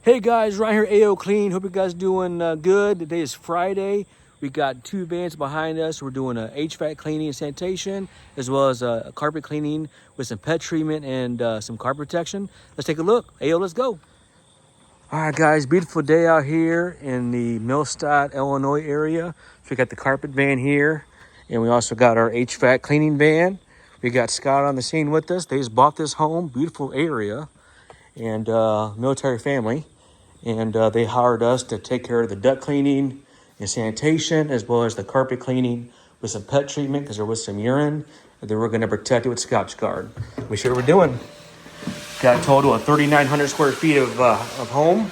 Hey guys, Ryan here, AOClean. Hope you guys doing good. Today is Friday. We got two vans behind us. We're doing a HVAC cleaning and sanitation, as well as a carpet cleaning with some pet treatment and some carpet protection. Let's take a look. AO, let's go. All right, guys, beautiful day out here in the Millstadt, Illinois area. So we got the carpet van here, and we also got our HVAC cleaning van. We got Scott on the scene with us. They just bought this home, beautiful area, and military family. And they hired us to take care of the duct cleaning and sanitation, as well as the carpet cleaning with some pet treatment because there was some urine. And then we're going to protect it with Scotch Guard. We sure we're doing. Got a total of 3,900 square feet of home.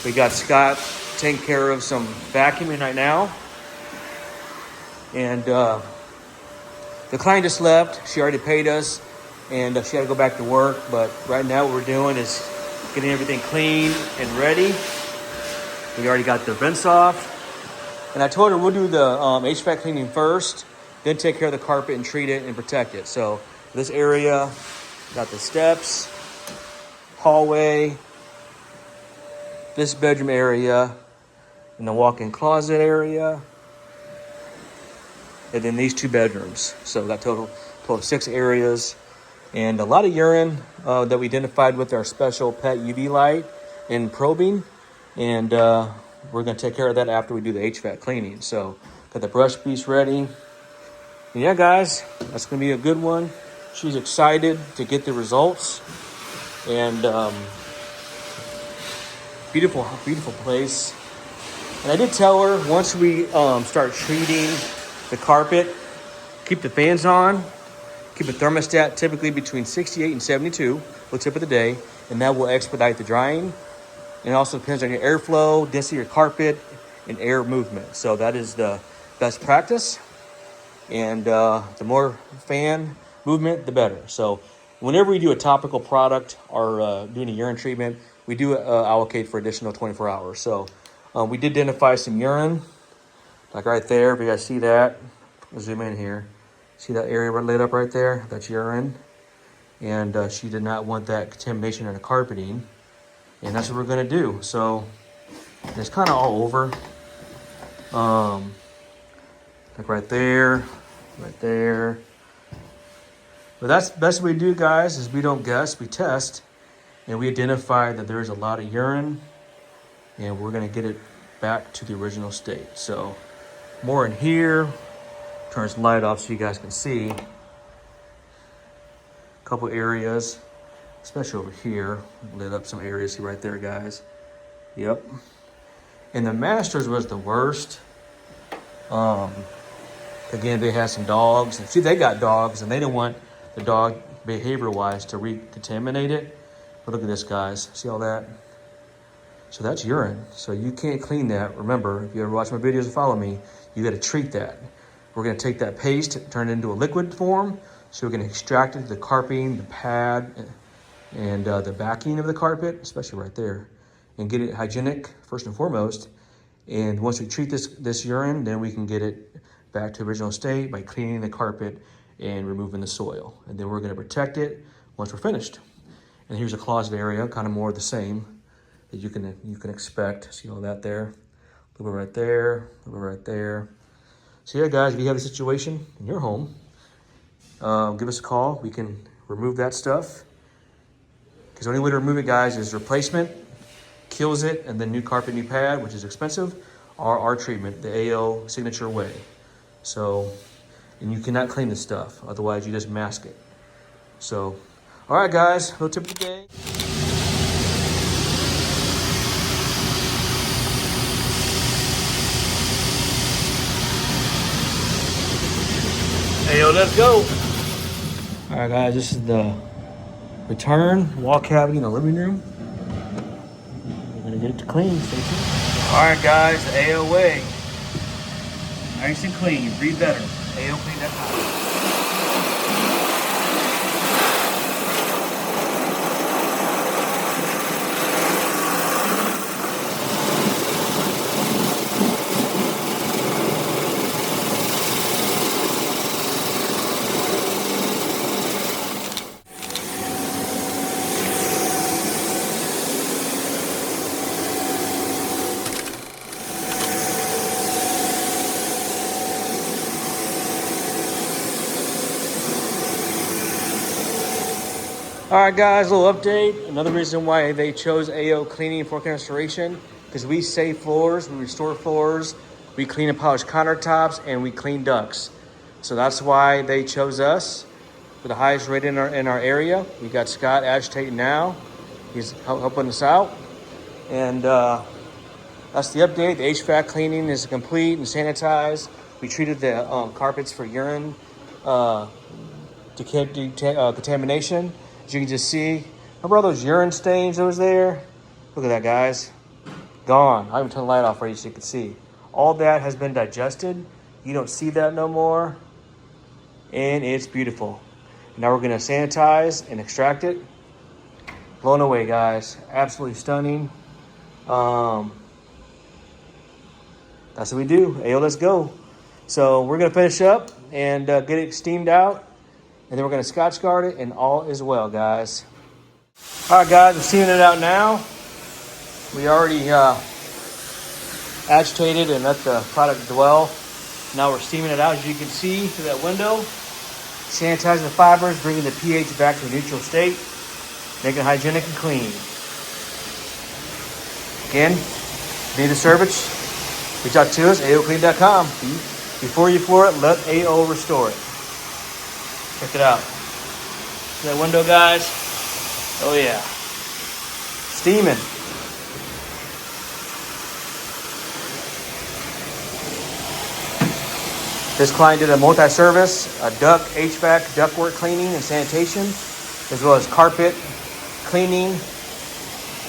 We got Scott taking care of some vacuuming right now. And the client just left. She already paid us, and she had to go back to work. But right now what we're doing is getting everything clean and ready. We already got the vents off. And I told her we'll do the HVAC cleaning first, then take care of the carpet and treat it and protect it. So this area, got the steps, hallway, this bedroom area, and the walk-in closet area, and then these two bedrooms. So that total 6 areas. And a lot of urine that we identified with our special pet UV light and probing. And we're going to take care of that after we do the HVAC cleaning. So got the brush piece ready. And yeah, guys, that's going to be a good one. She's excited to get the results. And beautiful, beautiful place. And I did tell her once we start treating the carpet, keep the fans on. Keep a thermostat typically between 68 and 72, the tip of the day, and that will expedite the drying. And it also depends on your airflow, density of your carpet, and air movement. So that is the best practice. And the more fan movement, the better. So whenever we do a topical product or doing a urine treatment, we do allocate for additional 24 hours. So we did identify some urine, like right there. If you guys see that, I'll zoom in here. See that area lit up right there? That's urine. And she did not want that contamination in the carpeting. And that's what we're going to do. So it's kind of all over. Like right there, right there. But that's the best we do, guys, is we don't guess, we test. And we identify that there is a lot of urine. And we're going to get it back to the original state. So more in here. Turn this light off so you guys can see a couple areas, especially over here. Lit up some areas. See right there, guys. Yep. And the Masters was the worst. Again, they had some dogs. And see, they got dogs, and they didn't want the dog, behavior-wise, to recontaminate it. But look at this, guys. See all that? So that's urine. So you can't clean that. Remember, if you ever watch my videos and follow me, you got to treat that. We're going to take that paste, turn it into a liquid form. So we're going to extract it, the carpeting, the pad, and the backing of the carpet, especially right there, and get it hygienic first and foremost. And once we treat this urine, then we can get it back to original state by cleaning the carpet and removing the soil. And then we're going to protect it once we're finished. And here's a closet area, kind of more of the same that you can expect. See all that there? A little bit right there, a little bit right there. So yeah, guys, if you have a situation in your home, give us a call. We can remove that stuff. Because the only way to remove it, guys, is replacement, kills it, and then new carpet, new pad, which is expensive, or our treatment, the AO signature way. So, and you cannot clean this stuff. Otherwise, you just mask it. So, all right, guys, little tip of the day. Hey, yo, let's go. All right, guys, this is the return wall cavity in the living room. We're gonna get it to clean. Stay tuned. All right, guys, the AO way. Nice and clean, breathe better. AOClean.com. All right, guys, a little update. Another reason why they chose AOCleaning for restoration, because we save floors, we restore floors, we clean and polish countertops, and we clean ducts. So that's why they chose us for the highest rate in our area. We got Scott agitating now. He's helping us out. And that's the update. The HVAC cleaning is complete and sanitized. We treated the carpets for urine contamination. As you can just see, remember all those urine stains that was there? Look at that, guys. Gone. I even turned the light off for you so you can see. All that has been digested. You don't see that no more. And it's beautiful. Now we're going to sanitize and extract it. Blown away, guys. Absolutely stunning. That's what we do. Ayo, let's go. So we're going to finish up and get it steamed out. And then we're going to Scotch guard it, and all is well, guys. All right, guys, we're steaming it out now. We already agitated and let the product dwell. Now we're steaming it out, as you can see through that window. Sanitizing the fibers, bringing the pH back to a neutral state, making it hygienic and clean. Again, if you need the service, reach out to us, AOCleaning.com. Before you floor it, let AO restore it. Check it out. See that window, guys? Oh yeah. Steaming. This client did a multi-service, a duct, HVAC, ductwork cleaning and sanitation, as well as carpet cleaning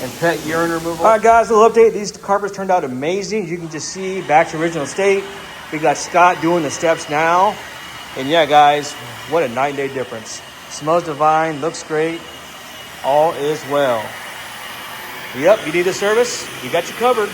and pet urine removal. All right, guys, a little update. These carpets turned out amazing. You can just see back to original state. We got Scott doing the steps now. And yeah, guys, what a night and day difference. Smells divine, looks great. All is well. Yep, you need a service, we got you covered.